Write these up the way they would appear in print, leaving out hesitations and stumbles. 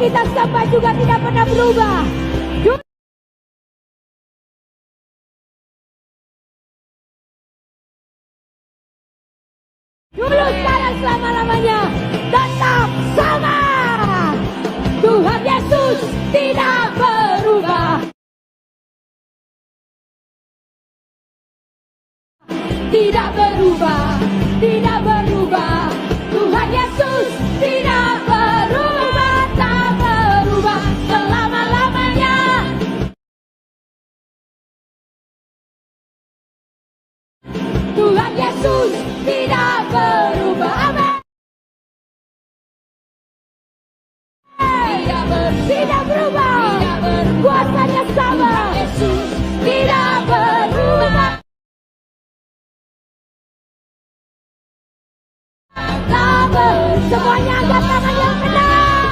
Trinitas keempat juga tidak pernah berubah. Dulu, sekarang, selama-lamanya tetap sama. Tuhan Yesus tidak berubah. Tidak berubah, tidak berubah. Tuhan Yesus tidak berubah, tak berubah selama-lamanya. Tuhan Yesus tidak berubah. Amin. Tidak berubah. Kuasanya sama. Yesus tidak berubah. Semuanya angkat tangan yang benar.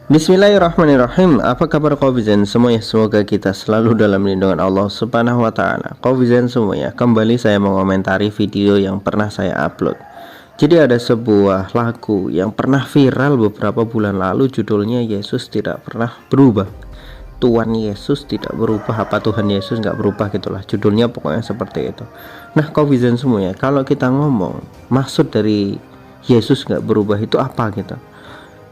Bismillahirrahmanirrahim. Apa kabar Qawbizen semuanya? Semoga kita selalu dalam lindungan Allah Subhanahu wa taala. Qawbizen semuanya, kembali saya mengomentari video yang pernah saya upload. Jadi ada sebuah lagu yang pernah viral beberapa bulan lalu, judulnya Yesus Tidak Pernah Berubah. Tuhan Yesus tidak berubah, apa Tuhan Yesus nggak berubah, gitulah judulnya, pokoknya seperti itu. Nah Qawbizen semuanya, kalau kita ngomong maksud dari Yesus nggak berubah itu apa gitu,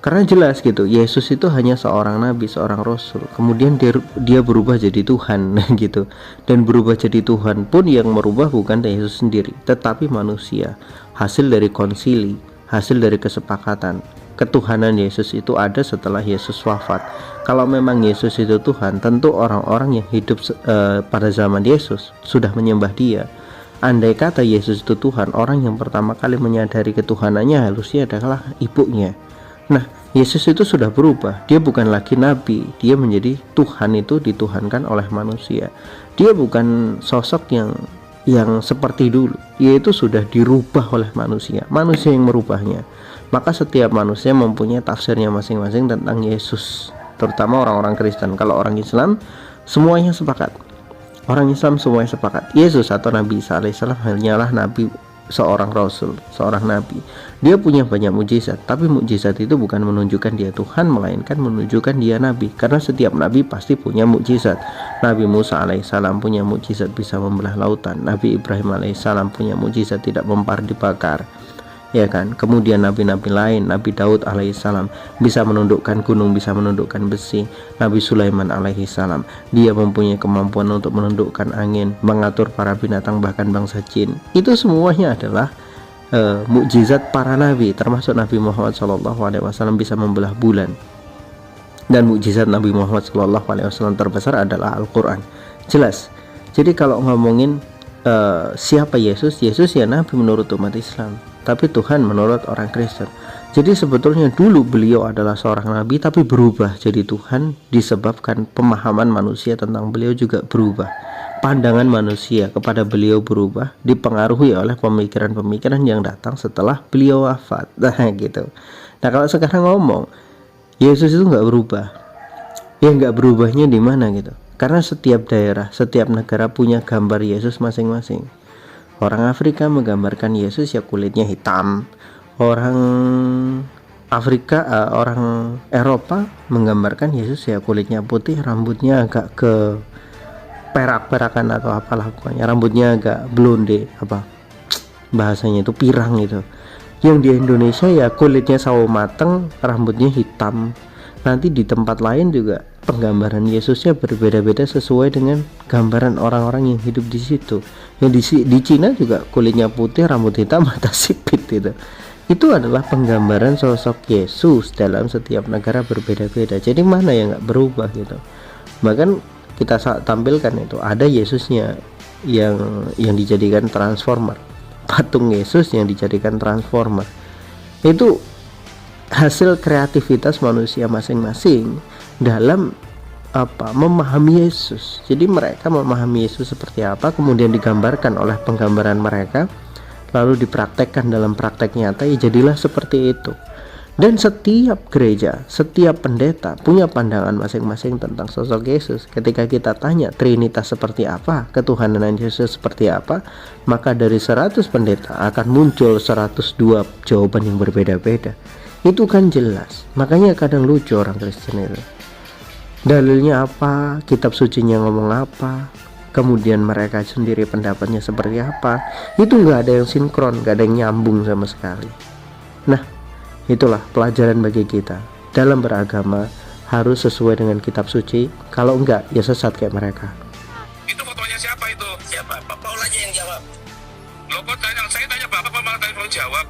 karena jelas gitu, Yesus itu hanya seorang nabi, seorang rasul, kemudian dia berubah jadi Tuhan gitu. Dan berubah jadi Tuhan pun yang merubah bukan Yesus sendiri, tetapi manusia, hasil dari konsili, hasil dari kesepakatan. Ketuhanan Yesus itu ada setelah Yesus wafat. Kalau memang Yesus itu Tuhan, tentu orang-orang yang hidup pada zaman Yesus sudah menyembah dia. Andai kata Yesus itu Tuhan, orang yang pertama kali menyadari ketuhanannya harusnya adalah ibunya. Nah, Yesus itu sudah berubah. Dia bukan lagi nabi, dia menjadi Tuhan, itu dituhankan oleh manusia. Dia bukan sosok yang seperti dulu. Dia itu sudah dirubah oleh manusia. Manusia yang merubahnya. Maka setiap manusia mempunyai tafsirnya masing-masing tentang Yesus, terutama orang-orang Kristen. Kalau orang Islam semuanya sepakat. Orang Islam semuanya sepakat, Yesus atau Nabi Isa alaihissalam hanyalah nabi, seorang rasul, seorang nabi. Dia punya banyak mukjizat, tapi mukjizat itu bukan menunjukkan dia Tuhan, melainkan menunjukkan dia nabi. Karena setiap nabi pasti punya mukjizat. Nabi Musa alaihissalam punya mukjizat bisa membelah lautan. Nabi Ibrahim alaihissalam punya mukjizat tidak mempar dibakar, ya kan. Kemudian nabi-nabi lain, Nabi Daud alaihissalam bisa menundukkan gunung, bisa menundukkan besi. Nabi Sulaiman alaihissalam, dia mempunyai kemampuan untuk menundukkan angin, mengatur para binatang, bahkan bangsa jin. Itu semuanya adalah mukjizat para nabi, termasuk Nabi Muhammad SAW bisa membelah bulan. Dan mukjizat Nabi Muhammad SAW terbesar adalah Al-Quran. Jelas. Jadi kalau ngomongin siapa Yesus, Yesus ya nabi menurut umat Islam, tapi Tuhan menurut orang Kristen. Jadi sebetulnya dulu beliau adalah seorang nabi, tapi berubah jadi Tuhan disebabkan pemahaman manusia tentang beliau juga berubah. Pandangan manusia kepada beliau berubah, dipengaruhi oleh pemikiran-pemikiran yang datang setelah beliau wafat. Nah gitu. Nah kalau sekarang ngomong Yesus itu nggak berubah, ya nggak berubahnya di mana gitu? Karena setiap daerah, setiap negara punya gambar Yesus masing-masing. Orang Afrika menggambarkan Yesus ya kulitnya hitam. Orang orang Eropa menggambarkan Yesus ya kulitnya putih, rambutnya agak ke perak-perakan atau apalah pokoknya, rambutnya agak blonde, apa bahasanya itu, pirang gitu. Yang di Indonesia ya kulitnya sawo mateng, rambutnya hitam. Nanti di tempat lain juga penggambaran Yesusnya berbeda-beda sesuai dengan gambaran orang-orang yang hidup di situ. Yang di Cina juga kulitnya putih, rambut hitam, mata sipit gitu. Itu adalah penggambaran sosok Yesus dalam setiap negara berbeda-beda. Jadi mana yang nggak berubah gitu. Bahkan kita tampilkan itu ada Yesusnya yang dijadikan transformer, patung Yesus yang dijadikan transformer. Itu hasil kreativitas manusia masing-masing dalam memahami Yesus. Jadi mereka memahami Yesus seperti apa, kemudian digambarkan oleh penggambaran mereka, lalu dipraktekkan dalam praktek nyata, ya jadilah seperti itu. Dan setiap gereja, setiap pendeta punya pandangan masing-masing tentang sosok Yesus. Ketika kita tanya Trinitas seperti apa, ketuhanan Yesus seperti apa, maka dari 100 pendeta akan muncul 102 jawaban yang berbeda-beda. Itu kan jelas. Makanya kadang lucu orang Kristen itu. Dalilnya apa, kitab sucinya ngomong apa, kemudian mereka sendiri pendapatnya seperti apa, itu nggak ada yang sinkron, nggak ada yang nyambung sama sekali. Nah, itulah pelajaran bagi kita dalam beragama, harus sesuai dengan kitab suci. Kalau enggak, ya sesat kayak mereka. Itu fotonya siapa itu? Siapa? Pak Paul aja yang jawab. Loh kok saya tanya Bapak malah tanya jawab.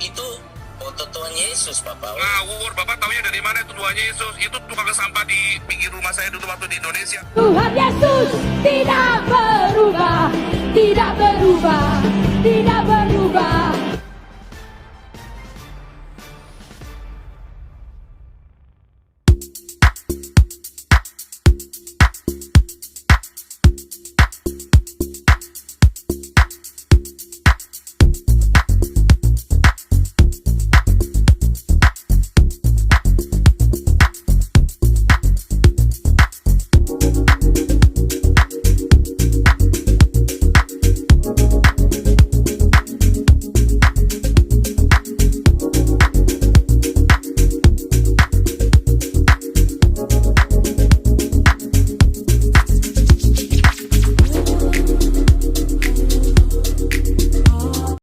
Itu foto Tuhan Yesus, Pak Paul. Ngawur, Bapak taunya dari mana itu Tuhan Yesus? Itu tukang sampah di pinggir rumah saya dulu waktu di Indonesia. Tuhan Yesus tidak berubah, tidak berubah.